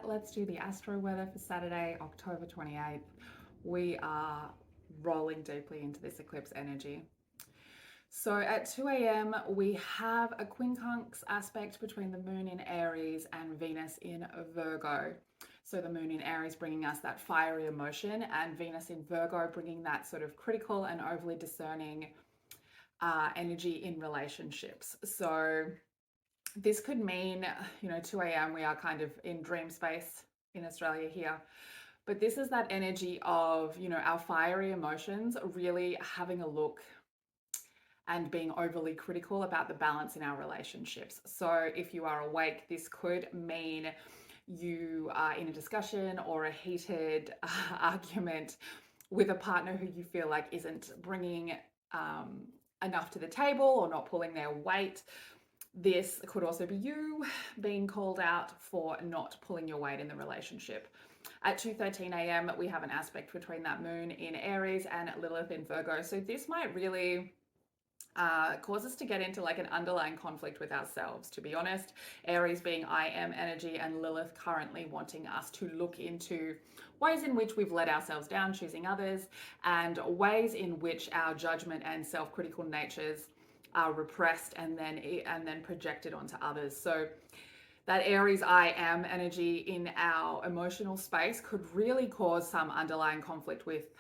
Let's do the astro weather for Saturday, October 28th. We are rolling deeply into this eclipse energy. So at 2 a.m., we have a quincunx aspect between the moon in Aries and Venus in Virgo. So the moon in Aries bringing us that fiery emotion, and Venus in Virgo bringing that sort of critical and overly discerning energy in relationships. So this could mean, 2 a.m. we are kind of in dream space in Australia here. But this is that energy of, our fiery emotions really having a look and being overly critical about the balance in our relationships. So if you are awake, this could mean you are in a discussion or a heated argument with a partner who you feel like isn't bringing enough to the table or not pulling their weight. This could also be you being called out for not pulling your weight in the relationship. At 2:13 a.m., we have an aspect between that moon in Aries and Lilith in Virgo. So this might really cause us to get into like an underlying conflict with ourselves, to be honest. Aries being I am energy, and Lilith currently wanting us to look into ways in which we've let ourselves down, choosing others, and ways in which our judgment and self-critical natures are repressed and then projected onto others. So that Aries I am energy in our emotional space could really cause some underlying conflict with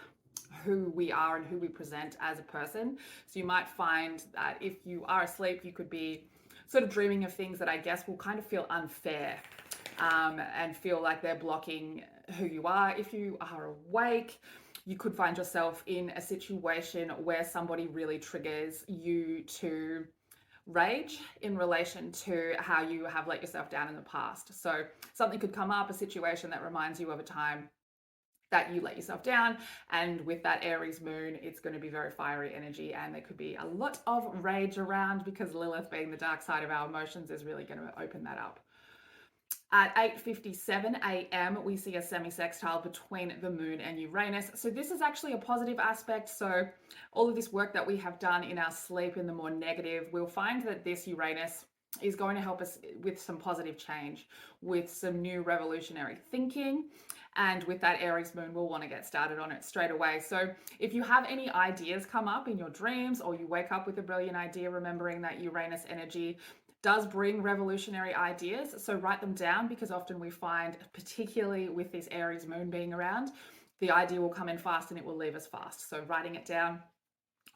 who we are and who we present as a person. So you might find that if you are asleep, you could be sort of dreaming of things that I guess will kind of feel unfair and feel like they're blocking who you are. If you are awake, you could find yourself in a situation where somebody really triggers you to rage in relation to how you have let yourself down in the past. So something could come up, a situation that reminds you of a time that you let yourself down, and with that Aries moon, it's going to be very fiery energy, and there could be a lot of rage around because Lilith, being the dark side of our emotions, is really going to open that up. At 8:57 a.m., we see a semi-sextile between the moon and Uranus. So this is actually a positive aspect. So all of this work that we have done in our sleep in the more negative, we'll find that this Uranus is going to help us with some positive change, with some new revolutionary thinking. And with that Aries moon, we'll want to get started on it straight away. So if you have any ideas come up in your dreams, or you wake up with a brilliant idea, remembering that Uranus energy does bring revolutionary ideas. So write them down, because often we find, particularly with this Aries moon being around, the idea will come in fast and it will leave us fast. So writing it down,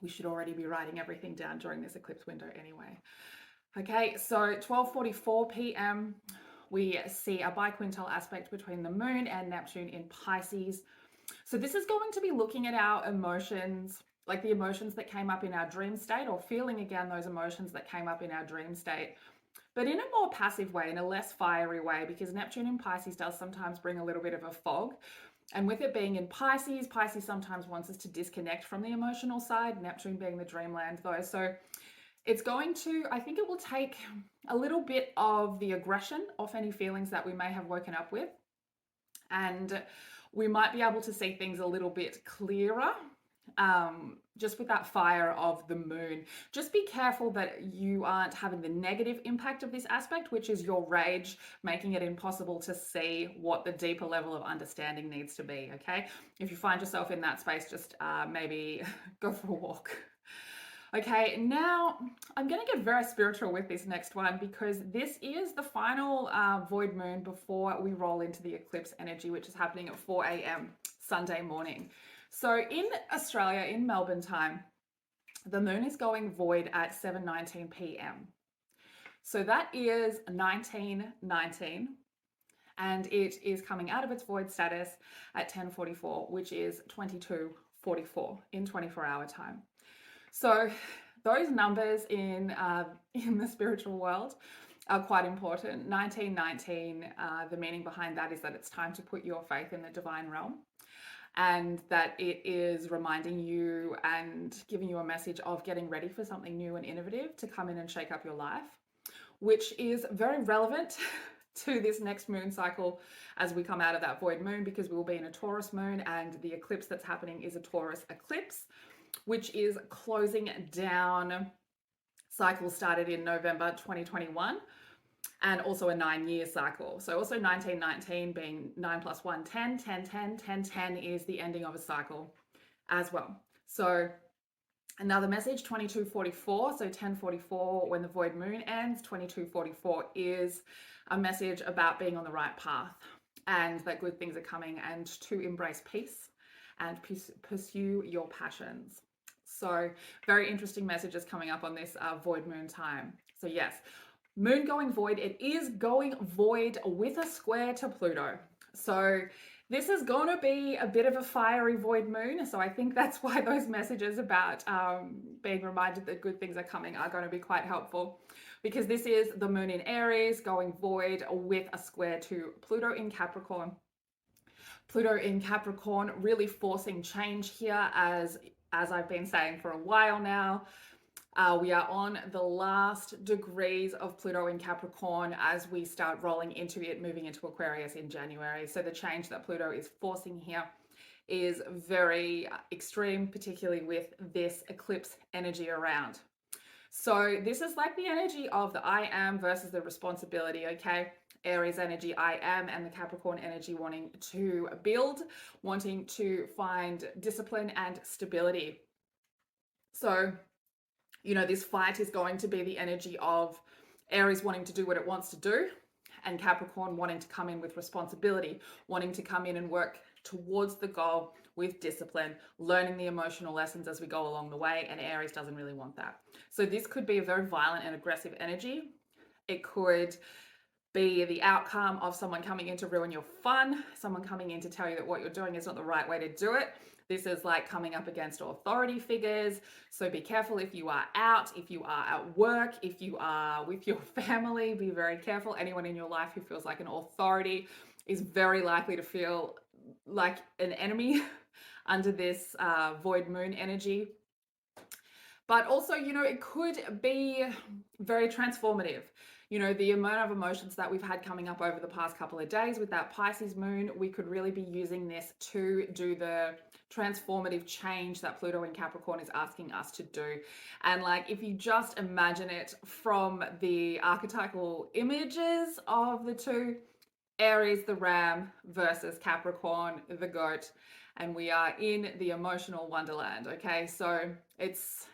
we should already be writing everything down during this eclipse window anyway. Okay, so 12:44 p.m., we see a biquintal aspect between the moon and Neptune in Pisces. So this is going to be looking at our emotions, like the emotions that came up in our dream state, or feeling again those emotions that came up in our dream state, but in a more passive way, in a less fiery way, because Neptune in Pisces does sometimes bring a little bit of a fog. And with it being in Pisces, Pisces sometimes wants us to disconnect from the emotional side, Neptune being the dreamland though. So it's going to, I think it will take a little bit of the aggression off any feelings that we may have woken up with. And we might be able to see things a little bit clearer, just with that fire of the moon. Just be careful that you aren't having the negative impact of this aspect, which is your rage, making it impossible to see what the deeper level of understanding needs to be, okay? If you find yourself in that space, just maybe go for a walk. Okay, now I'm going to get very spiritual with this next one, because this is the final void moon before we roll into the eclipse energy, which is happening at 4 a.m. Sunday morning. So in Australia, in Melbourne time, the moon is going void at 7:19 p.m. So that is 1919, and it is coming out of its void status at 10:44, which is 22:44 in 24-hour time. So those numbers in the spiritual world are quite important. 1919, the meaning behind that is that it's time to put your faith in the divine realm, and that it is reminding you and giving you a message of getting ready for something new and innovative to come in and shake up your life, which is very relevant to this next moon cycle as we come out of that void moon, because we will be in a Taurus moon, and the eclipse that's happening is a Taurus eclipse, which is closing down cycles started in November 2021. and also a 9-year cycle. So also 1919 being 9 plus 1, 10, 10, 10, 10, 10 is the ending of a cycle as well. So another message, 2244, so 1044 when the void moon ends, 2244 is a message about being on the right path and that good things are coming and to embrace peace and pursue your passions. So very interesting messages coming up on this void moon time. So yes, moon going void, it is going void with a square to Pluto. So this is going to be a bit of a fiery void moon. So I think that's why those messages about being reminded that good things are coming are going to be quite helpful, because this is the moon in Aries going void with a square to Pluto in Capricorn. Pluto in Capricorn really forcing change here, as I've been saying for a while now. We are on the last degrees of Pluto in Capricorn as we start rolling into it, moving into Aquarius in January. So the change that Pluto is forcing here is very extreme, particularly with this eclipse energy around. So this is like the energy of the I am versus the responsibility, okay? Aries energy, I am, and the Capricorn energy wanting to build, wanting to find discipline and stability. So, you know, this fight is going to be the energy of Aries wanting to do what it wants to do, and Capricorn wanting to come in with responsibility, wanting to come in and work towards the goal with discipline, learning the emotional lessons as we go along the way, and Aries doesn't really want that. So this could be a very violent and aggressive energy. It could be the outcome of someone coming in to ruin your fun, someone coming in to tell you that what you're doing is not the right way to do it. This is like coming up against authority figures. So be careful if you are out, if you are at work, if you are with your family, be very careful. Anyone in your life who feels like an authority is very likely to feel like an enemy under this void moon energy. But also, you know, it could be very transformative. You know, the amount of emotions that we've had coming up over the past couple of days with that Pisces moon, we could really be using this to do the transformative change that Pluto in Capricorn is asking us to do. And like, if you just imagine it from the archetypal images of the two, Aries, the ram, versus Capricorn, the goat, and we are in the emotional wonderland, okay? So it's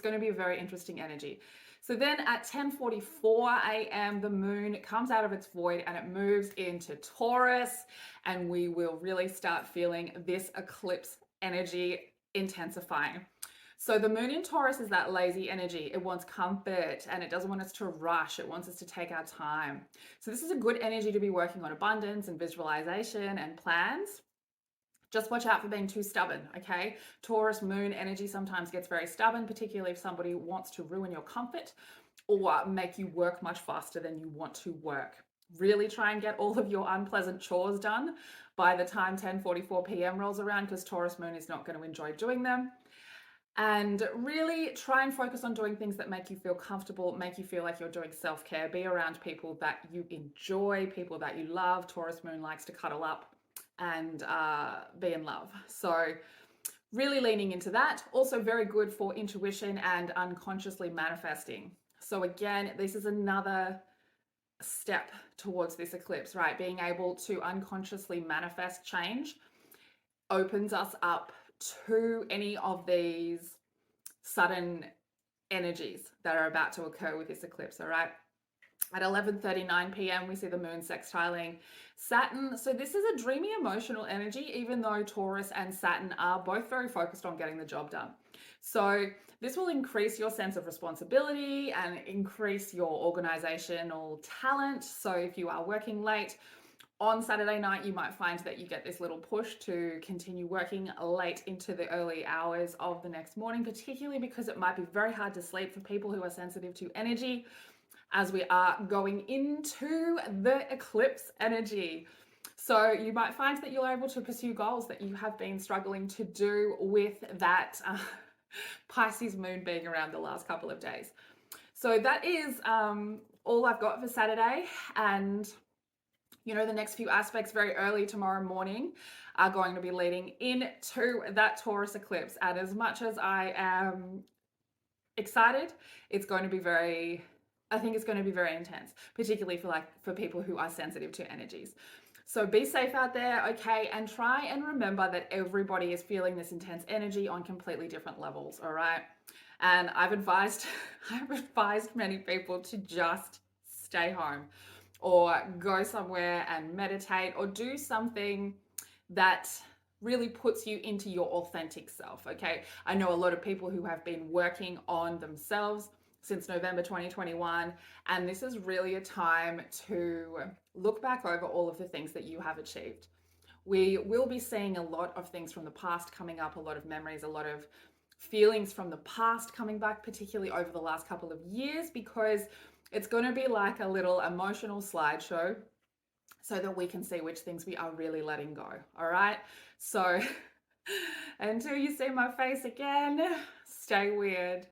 going to be a very interesting energy. So then at 10:44 a.m., the moon comes out of its void and it moves into Taurus, and we will really start feeling this eclipse energy intensifying. So the moon in Taurus is that lazy energy. It wants comfort and it doesn't want us to rush. It wants us to take our time. So this is a good energy to be working on abundance and visualization and plans. Just watch out for being too stubborn, okay? Taurus moon energy sometimes gets very stubborn, particularly if somebody wants to ruin your comfort or make you work much faster than you want to work. Really try and get all of your unpleasant chores done by the time 10:44 p.m. rolls around, because Taurus moon is not going to enjoy doing them. And really try and focus on doing things that make you feel comfortable, make you feel like you're doing self-care. Be around people that you enjoy, people that you love. Taurus moon likes to cuddle up and be in love. So really leaning into that. Also very good for intuition and unconsciously manifesting. So again, this is another step towards this eclipse, right? Being able to unconsciously manifest change opens us up to any of these sudden energies that are about to occur with this eclipse, all right? At 11:39 p.m., we see the moon sextiling Saturn. So this is a dreamy emotional energy, even though Taurus and Saturn are both very focused on getting the job done. So this will increase your sense of responsibility and increase your organizational talent. So if you are working late on Saturday night, you might find that you get this little push to continue working late into the early hours of the next morning, particularly because it might be very hard to sleep for people who are sensitive to energy, as we are going into the eclipse energy. So you might find that you're able to pursue goals that you have been struggling to do with that Pisces moon being around the last couple of days. So that is all I've got for Saturday. And you know, the next few aspects very early tomorrow morning are going to be leading into that Taurus eclipse. And as much as I am excited, it's going to be very I think it's going to be very intense, particularly for people who are sensitive to energies. So be safe out there, okay? And try and remember that everybody is feeling this intense energy on completely different levels, all right? And I've advised many people to just stay home or go somewhere and meditate or do something that really puts you into your authentic self, okay? I know a lot of people who have been working on themselves since November 2021, and this is really a time to look back over all of the things that you have achieved. We will be seeing a lot of things from the past coming up, a lot of memories, a lot of feelings from the past coming back, particularly over the last couple of years, because it's going to be like a little emotional slideshow so that we can see which things we are really letting go. All right. So until you see my face again, stay weird.